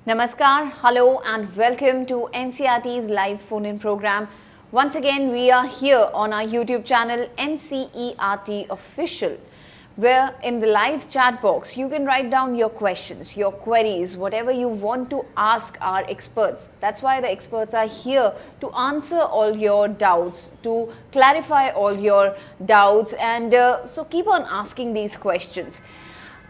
Namaskar, hello and welcome to NCERT's live phone-in program. Once again, we are here on our YouTube channel NCERT Official, where in the live chat box you can write down your questions, your queries, whatever you want to ask our experts. That's why the experts are here to answer all your doubts, to clarify all your doubts, and so keep on asking these questions.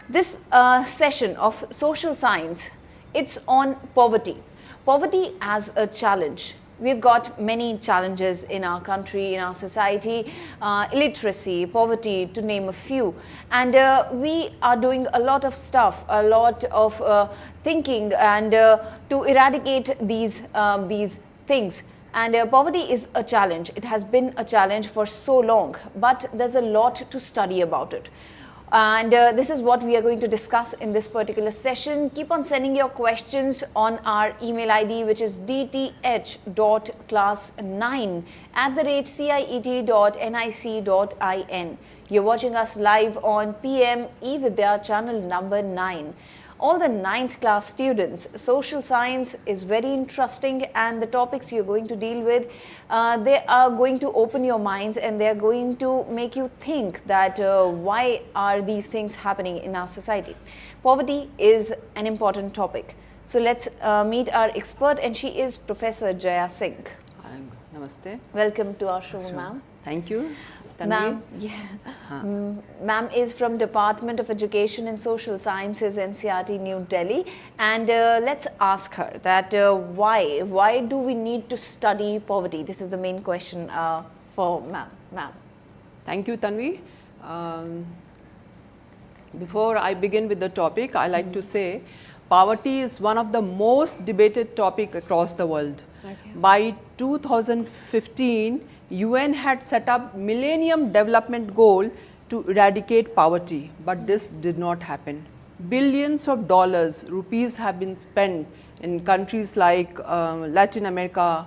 This session of social science, it's on poverty. Poverty as a challenge. We've got many challenges in our country, in our society, illiteracy, poverty, to name a few. And we are doing a lot of stuff, a lot of thinking, and to eradicate these things. And poverty is a challenge. It has been a challenge for so long, but there's a lot to study about it. And this is what we are going to discuss in this particular session. Keep on sending your questions on our email ID, which is dth.class9@ciet.nic.in. You're watching us live on PM eVidya channel number 9. All the 9th class students, social science is very interesting, and the topics you're going to deal with, they are going to open your minds and they're going to make you think that why are these things happening in our society. Poverty is an important topic. So let's meet our expert, and she is Professor Jaya Singh. Namaste. Welcome to our show, ma'am. Thank you. Ma'am, ma'am is from Department of Education and Social Sciences, NCERT, New Delhi, and let's ask her that why do we need to study poverty? This is the main question for ma'am. Thank you, Tanvi. Before I begin with the topic, I like to say poverty is one of the most debated topic across the world. Okay. By 2015, UN had set up Millennium Development Goal to eradicate poverty, but this did not happen. Billions of dollars, rupees have been spent in countries like Latin America,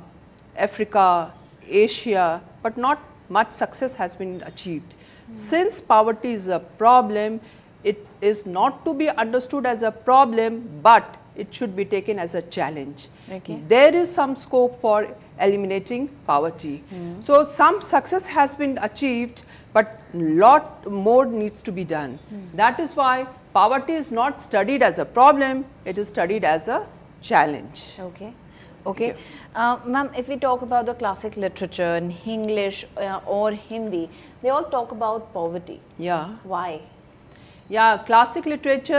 Africa, Asia, but not much success has been achieved. Since poverty is a problem, it is not to be understood as a problem, but it should be taken as a challenge. Okay. There is some scope for eliminating poverty. So some success has been achieved, but lot more needs to be done. That is why poverty is not studied as a problem, it is studied as a challenge. Okay. Ma'am, if we talk about the classic literature in English or Hindi, they all talk about poverty. Yeah. Why? Yeah, classic literature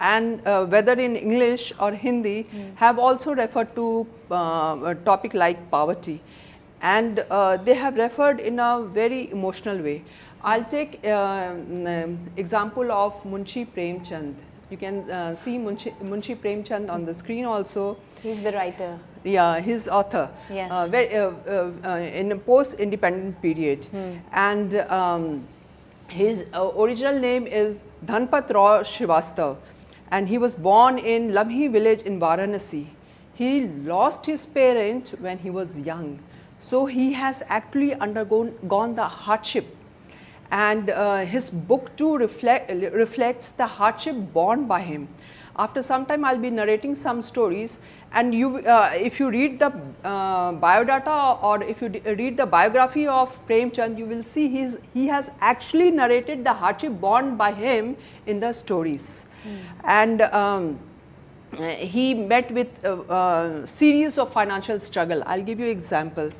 and whether in English or Hindi have also referred to a topic like poverty, and they have referred in a very emotional way. I'll take example of Munshi Premchand. You can see Munshi Premchand on the screen also. He's the writer. Yeah, he's author. Yes. In a post-independent period, and his original name is Dhanpat Rao Srivastav, and he was born in Lamhi village in Varanasi. He lost his parent when he was young, so he has actually undergone the hardship, and his book too reflects the hardship borne by him. After some time, I'll be narrating some stories, and if you read the biodata, or if you read the biography of Premchand, you will see he has actually narrated the hardship borne by him in the stories. And he met with a series of financial struggle. I'll give you an example.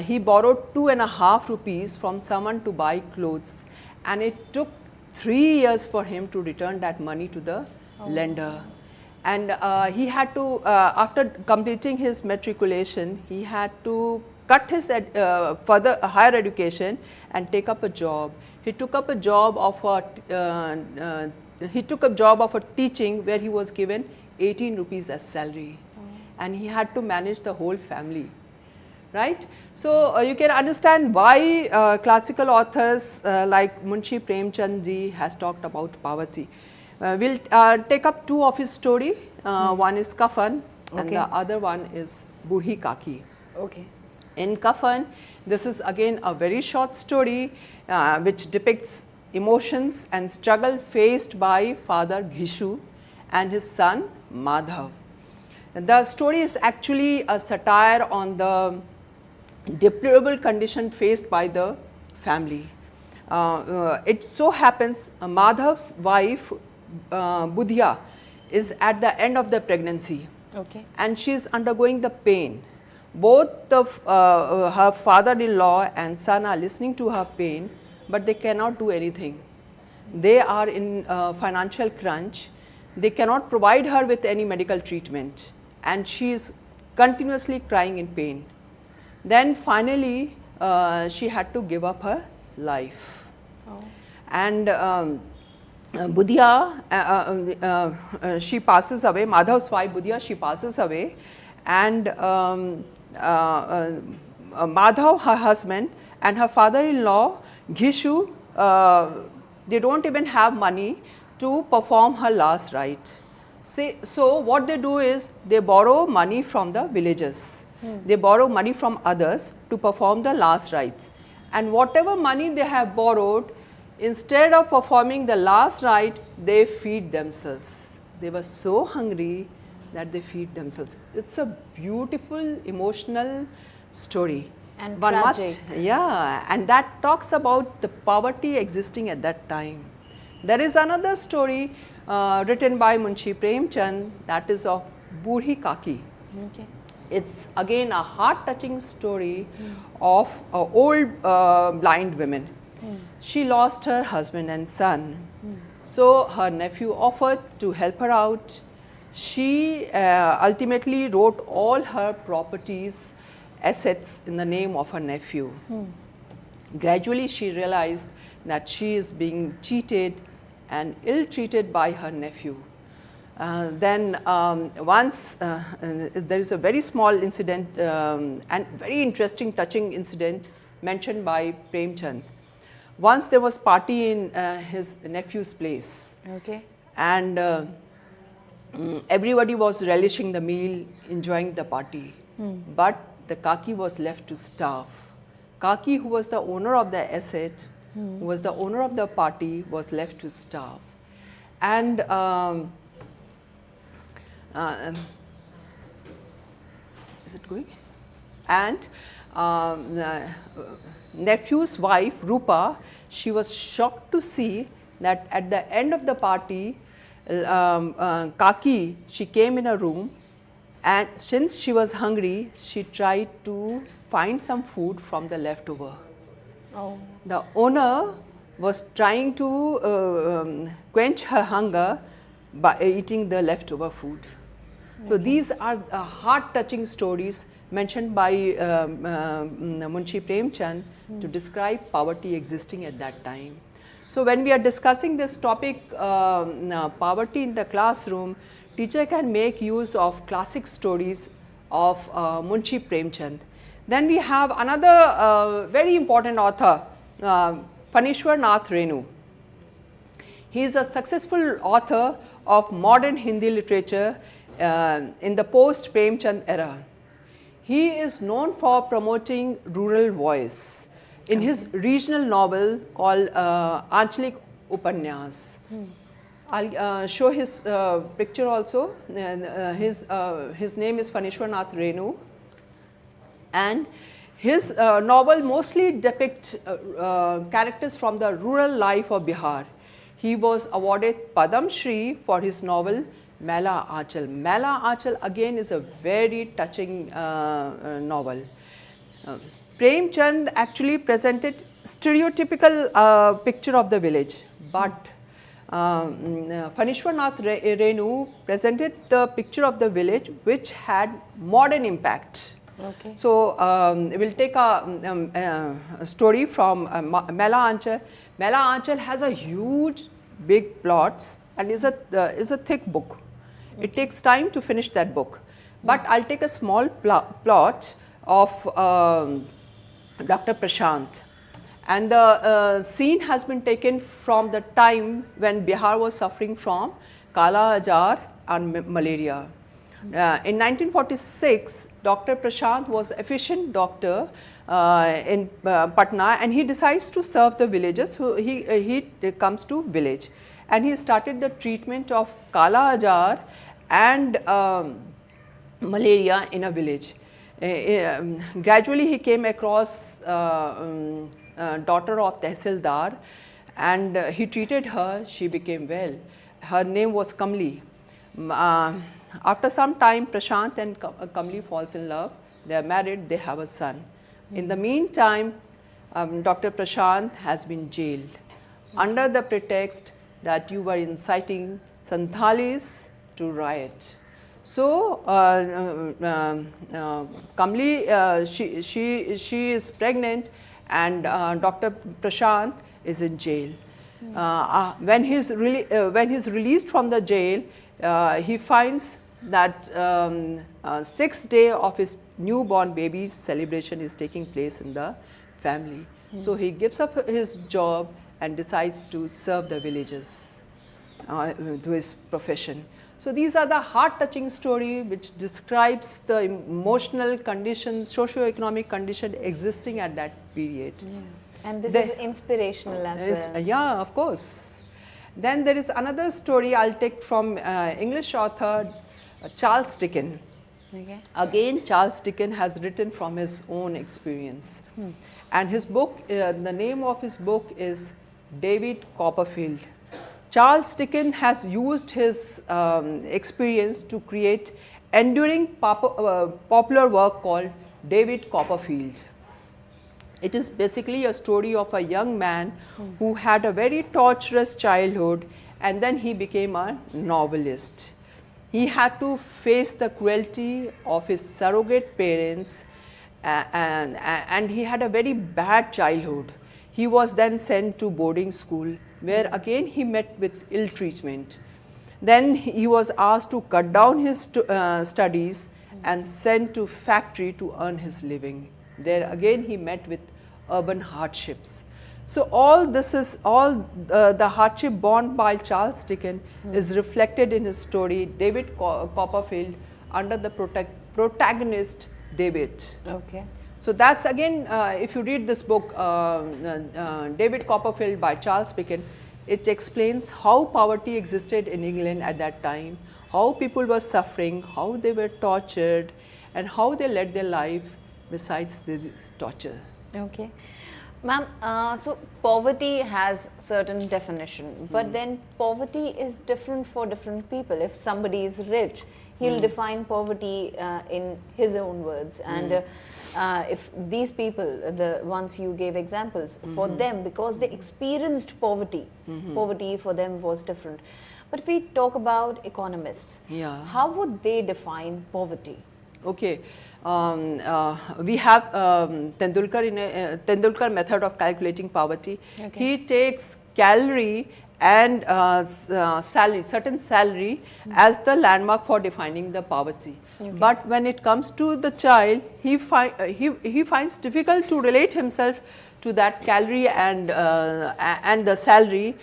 He borrowed 2.5 rupees from someone to buy clothes, and it took 3 years for him to return that money to the lender. And he had to, after completing his matriculation, he had to cut his further higher education and take up a job. He took up a job of teaching, where he was given 18 rupees as salary, and he had to manage the whole family. Right? So you can understand why classical authors like Munshi Premchand ji has talked about poverty. We'll take up two of his story. One is Kafan, and the other one is Budhi Kaki. Okay. In Kafan, this is again a very short story which depicts emotions and struggle faced by father Ghishu and his son Madhav. The story is actually a satire on the deplorable condition faced by the family. It so happens Madhav's wife Budhya is at the end of the pregnancy, Okay. and she is undergoing the pain. Both her father-in-law and son are listening to her pain, but they cannot do anything. They are in financial crunch. They cannot provide her with any medical treatment, and she is continuously crying in pain. Then finally, she had to give up her life. Oh. And Budhya, she passes away. Madhav's wife Budhya, she passes away, and Madhav, her husband, and her father-in-law Ghishu, they don't even have money to perform her last rite. So what they do is they borrow money from the villagers. They borrow money from others to perform the last rites, and whatever money they have borrowed, instead of performing the last rite, they feed themselves. They were so hungry that they feed themselves. It's a beautiful, emotional story. And One tragic. Yeah, and that talks about the poverty existing at that time. There is another story written by Munshi Premchand, that is of Budhi Kaki. Okay. It's again a heart-touching story of old blind women. She lost her husband and son, so her nephew offered to help her out. She ultimately wrote all her properties, assets in the name of her nephew. Gradually she realized that she is being cheated and ill-treated by her nephew. Then once there is a very small incident and very interesting, touching incident mentioned by Premchand. Once there was party in his nephew's place, Okay. and everybody was relishing the meal, enjoying the party, but the Kaki was left to starve. Kaki, who was the owner of the asset, who was the owner of the party, was left to starve. And is it going? And nephew's wife Rupa, she was shocked to see that at the end of the party, Kaki, she came in a room, and since she was hungry, she tried to find some food from the leftover. Oh. The owner was trying to quench her hunger by eating the leftover food. So these are heart-touching stories mentioned by Munshi Premchand to describe poverty existing at that time. So when we are discussing this topic, poverty in the classroom, teacher can make use of classic stories of Munshi Premchand. Then we have another very important author, Phanishwar Nath Renu. He is a successful author of modern Hindi literature in the post-Premchand era. He is known for promoting rural voice in his regional novel called Anchalik Upanyas. I'll show his picture also. His name is Phanishwar Nath Renu, and his novel mostly depicts characters from the rural life of Bihar. He was awarded Padam Shri for his novel Mela Aanchal. Mela Aanchal again is a very touching novel. Premchand actually presented stereotypical picture of the village, but Phanishwar Nath Renu presented the picture of the village which had modern impact. Okay. So we'll take a story from Mela Aanchal. Mela Aanchal has a huge, big plots and is a thick book. It takes time to finish that book, but I'll take a small plot of Dr. Prashant, and the scene has been taken from the time when Bihar was suffering from Kala Ajar and malaria. In 1946, Dr. Prashant was an efficient doctor in Patna, and he decides to serve the villagers. So he comes to village, and he started the treatment of Kala Ajar and malaria in a village. Gradually he came across daughter of Tehsildar, and he treated her. She became well. Her name was Kamli. After some time, Prashant and Kamli falls in love. They are married. They have a son. In the meantime, Dr. Prashant has been jailed under the pretext that you were inciting Santhalis to riot. So Kamli, she is pregnant, and Dr. Prashant is in jail. When he's released from the jail, he finds that 6th day of his newborn baby's celebration is taking place in the family. So he gives up his job and decides to serve the villagers to his profession. So these are the heart-touching story which describes the emotional condition, socio-economic condition existing at that period. Yeah. And this is inspirational as well. Yeah, of course. Then there is another story I'll take from English author Charles Dickens. Okay. Again, Charles Dickens has written from his own experience. And his book, the name of his book is David Copperfield. Charles Dickens has used his experience to create enduring popular work called David Copperfield. It is basically a story of a young man who had a very torturous childhood, and then he became a novelist. He had to face the cruelty of his surrogate parents, and he had a very bad childhood. He was then sent to boarding school, where again he met with ill treatment. Then he was asked to cut down his studies and sent to factory to earn his living. There again he met with urban hardships. So all this is, the hardship borne by Charles Dickens is reflected in his story David Copperfield under the protagonist David. Okay. So that's again, if you read this book, David Copperfield by Charles Dickens, it explains how poverty existed in England at that time, how people were suffering, how they were tortured, and how they led their life besides this torture. Okay. Ma'am, so poverty has certain definition, but then poverty is different for different people. If somebody is rich, he'll define poverty in his own words, and if these people, the ones you gave examples, for them, because they experienced poverty, poverty for them was different. But if we talk about economists, how would they define poverty? Okay. We have Tendulkar method of calculating poverty. Okay. He takes calorie and salary, certain salary as the landmark for defining the poverty. Okay. But when it comes to the child, he finds difficult to relate himself to that calorie and the salary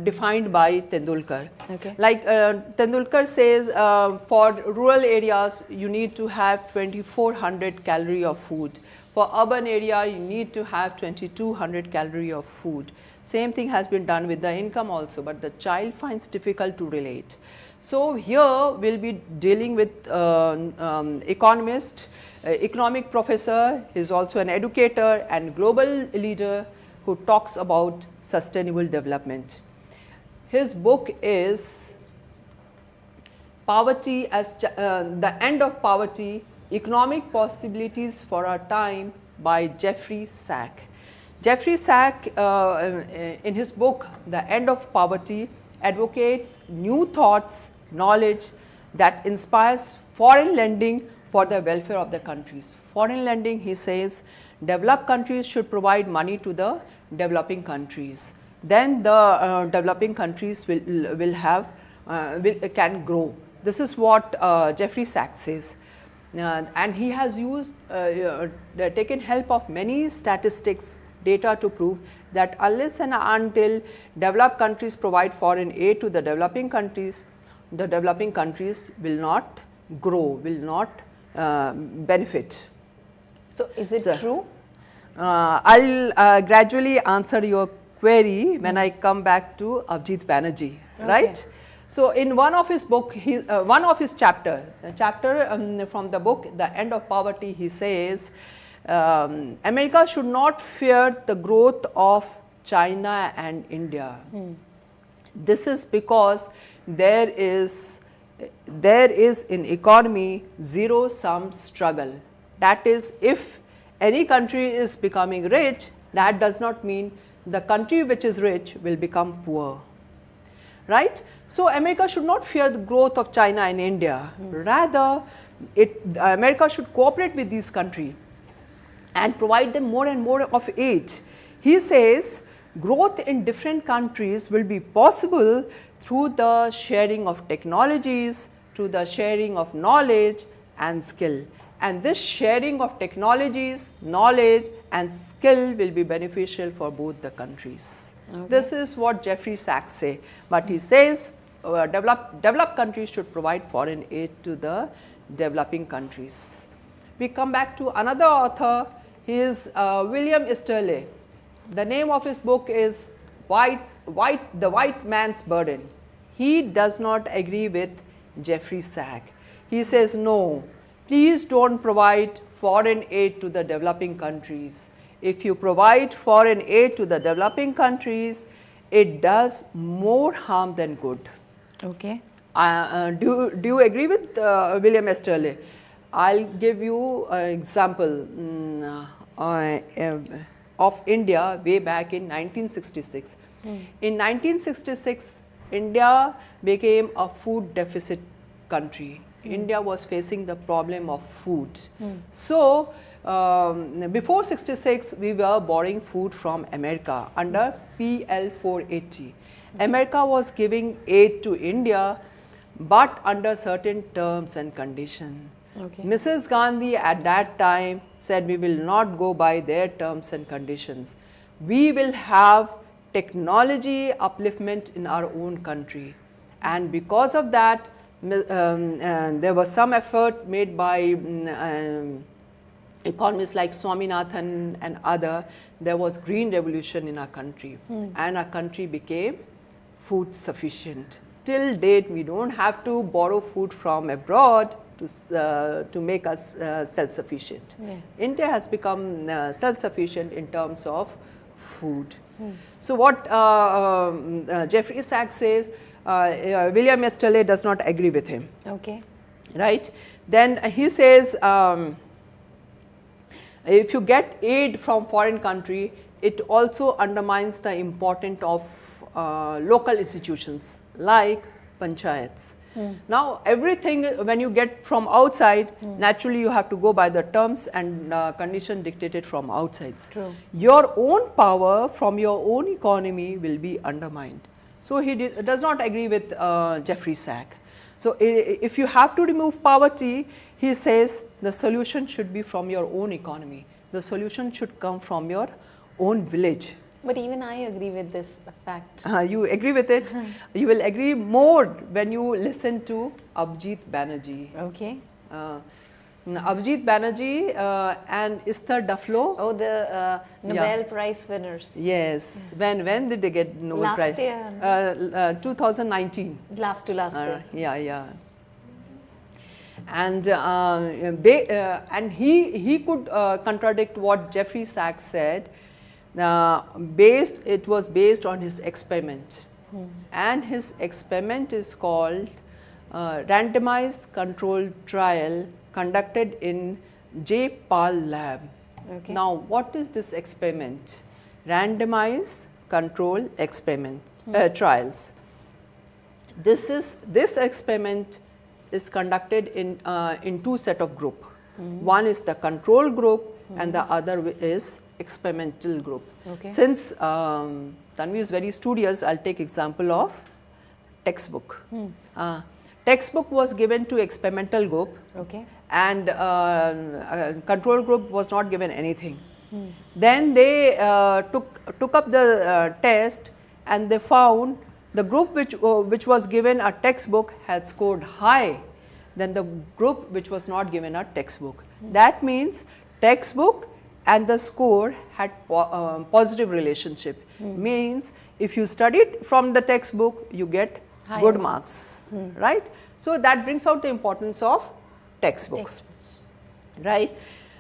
defined by Tendulkar. Okay. Like Tendulkar says, for rural areas you need to have 2400 calorie of food. For urban area you need to have 2200 calorie of food. Same thing has been done with the income also, but the child finds difficult to relate. So here we'll be dealing with economist, economic professor. He is also an educator and global leader who talks about sustainable development. His book is Poverty as The End of Poverty, Economic Possibilities for Our Time by Jeffrey Sachs. Jeffrey Sachs, in his book The End of Poverty, advocates new thoughts, knowledge that inspires foreign lending for the welfare of the countries. Foreign lending, he says, developed countries should provide money to the developing countries. Then the developing countries can grow. This is what Jeffrey Sachs says. And he has used, taken help of many statistics, data to prove that unless and until developed countries provide foreign aid to the developing countries will not grow, will not benefit. So is it true? I'll gradually answer your query when I come back to Abhijit Banerjee, right? So in one of his book, one of his chapter from the book, The End of Poverty, he says, America should not fear the growth of China and India. This is because there is in economy zero-sum struggle. That is, if any country is becoming rich, that does not mean the country which is rich will become poor, right? So America should not fear the growth of China and India. Rather, America should cooperate with these countries and provide them more and more of aid. He says growth in different countries will be possible through the sharing of technologies, through the sharing of knowledge and skill. And this sharing of technologies, knowledge and skill will be beneficial for both the countries. Okay. This is what Jeffrey Sachs says. But he says developed countries should provide foreign aid to the developing countries. We come back to another author. He is William Easterly. The name of his book is The White Man's Burden. He does not agree with Jeffrey Sachs. He says, no, please don't provide foreign aid to the developing countries. If you provide foreign aid to the developing countries, it does more harm than good. Okay. Do you agree with William Easterly? I'll give you an example of India way back in 1966. In 1966, India became a food deficit country. India was facing the problem of food. So, before 66, we were borrowing food from America under PL 480. America was giving aid to India, but under certain terms and conditions. Okay. Mrs. Gandhi at that time said, we will not go by their terms and conditions. We will have technology upliftment in our own country. And because of that, there was some effort made by economists like Swaminathan and other. There was green revolution in our country, and our country became food sufficient. Till date, we don't have to borrow food from abroad to make us self-sufficient. Yeah. India has become self-sufficient in terms of food. So what Jeffrey Sachs says, William Easterly does not agree with him. Okay. Right? Then he says, if you get aid from foreign country, it also undermines the importance of local institutions like panchayats. Now, everything when you get from outside, naturally you have to go by the terms and conditions dictated from outside. True. Your own power from your own economy will be undermined. So, he does not agree with Jeffrey Sachs. So, if you have to remove poverty, he says the solution should be from your own economy. The solution should come from your own village. But even I agree with this fact. You agree with it? You will agree more when you listen to Abhijit Banerjee. Okay. Abhijit Banerjee and Esther Duflo. Oh, the Nobel Prize winners. Yes. When did they get Nobel Prize? Last year. 2019. Last year. Yeah. And he could contradict what Jeffrey Sachs said. It was based on his experiment, and his experiment is called randomized controlled trial conducted in J. Pal lab. Okay. Now, what is this experiment? Randomized control experiment trials. This experiment is conducted in two set of group. One is the control group and the other is experimental group. Okay. Since Tanvi is very studious, I'll take example of textbook. Textbook was given to experimental group. Okay. And control group was not given anything. Then they took up the test, and they found the group which was given a textbook had scored high than the group which was not given a textbook. That means textbook and the score had positive relationship. Means if you studied from the textbook, you get good marks, right? So that brings out the importance of textbooks, right?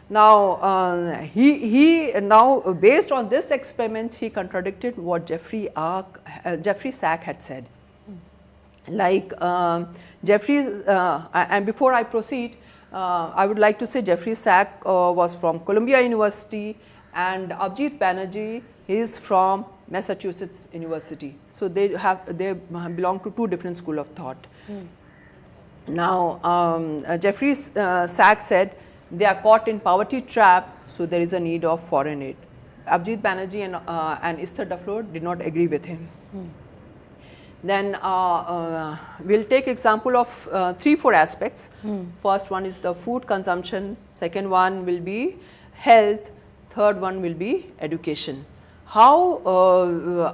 Now, he now based on this experiment, he contradicted what Jeffrey Sachs had said. Like and before I proceed, I would like to say Jeffrey Sachs was from Columbia University, and Abhijit Banerjee is from Massachusetts University. So they belong to two different school of thought. Now, Jeffrey Sachs said they are caught in poverty trap, so there is a need of foreign aid. Abhijit Banerjee and Esther Duflo did not agree with him. Then we'll take example of 3-4 aspects. First one is the food consumption, second one will be health, third one will be education. How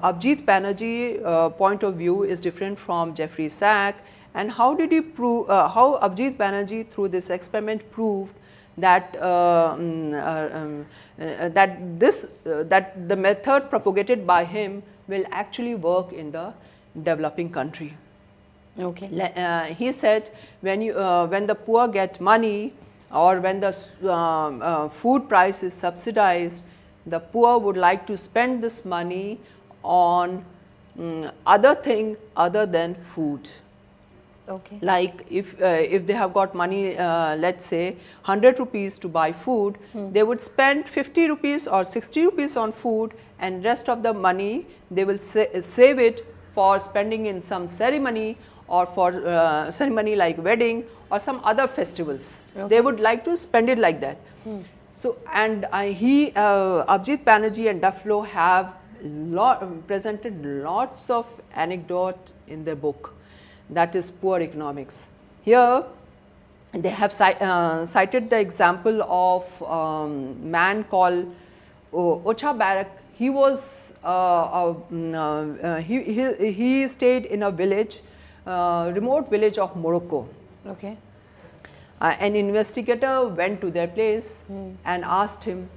Abhijit Banerjee point of view is different from Jeffrey Sachs, and how did he prove, how Abhijit Banerjee through this experiment proved that that the method propagated by him will actually work in the developing country. Okay. He said when the poor get money, or when the food price is subsidized, the poor would like to spend this money on other thing other than food. Okay. Like if they have got money, let's say 100 rupees to buy food, they would spend 50 rupees or 60 rupees on food, and rest of the money they will save it for spending in some ceremony, or for ceremony like wedding or some other festivals. Okay. They would like to spend it like that. So, and Abhijit Banerjee and Duflo have presented lots of anecdotes in their book, that is Poor Economics. Here they have cited the example of man called Ocha Barak. He was he stayed in a village, remote village of Morocco. Okay. An investigator went to their place and asked him,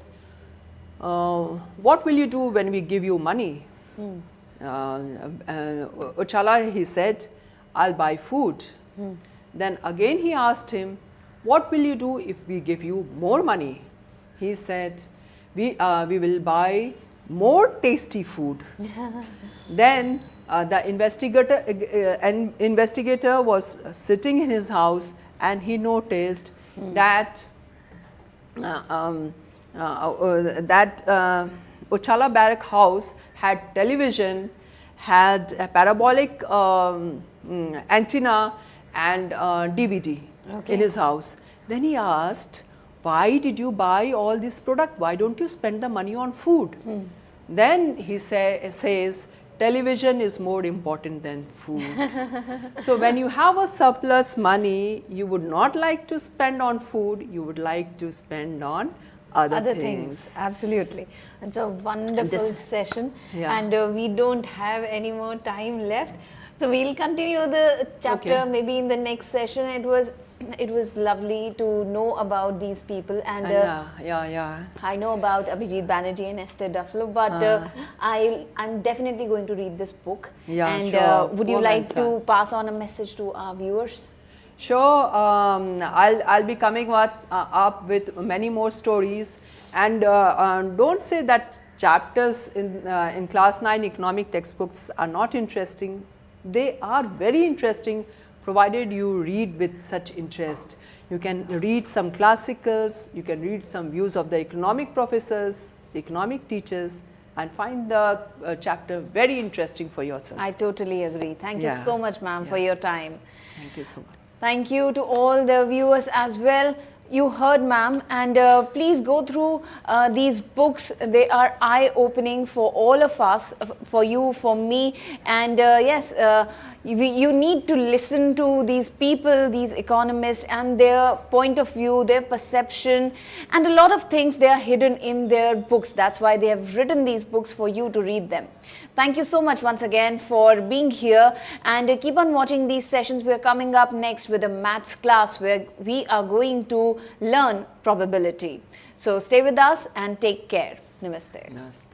what will you do when we give you money? Ochala, he said, I'll buy food. Then again he asked him, what will you do if we give you more money? He said, we will buy more tasty food. Then the investigator was sitting in his house, and he noticed that Ochala Barak house had television, had a parabolic antenna and DVD in his house. Then he asked, why did you buy all this product? Why don't you spend the money on food? Then he says, television is more important than food. So when you have a surplus money, you would not like to spend on food, you would like to spend on other things. Absolutely. It's a wonderful session, and we don't have any more time left. So we'll continue the chapter maybe in the next session. It was lovely to know about these people, and I know about Abhijit Banerjee and Esther Duflo, but I'm definitely going to read this book. Would you like to pass on a message to our viewers? Sure. I'll be coming up with many more stories, and don't say that chapters in class 9 economic textbooks are not interesting. They are very interesting, provided you read with such interest. You can read some classicals, you can read some views of the economic professors, the economic teachers, and find the chapter very interesting for yourselves. I totally agree. Thank you so much, ma'am, for your time. Thank you so much. Thank you to all the viewers as well. You heard ma'am, and please go through these books. They are eye-opening for all of us, for you, for me, and yes, you need to listen to these people, these economists, and their point of view, their perception, and a lot of things they are hidden in their books. That's why they have written these books for you to read them. Thank you so much once again for being here, and keep on watching these sessions. We are coming up next with a maths class where we are going to learn probability. So stay with us and take care. Namaste. Namaste.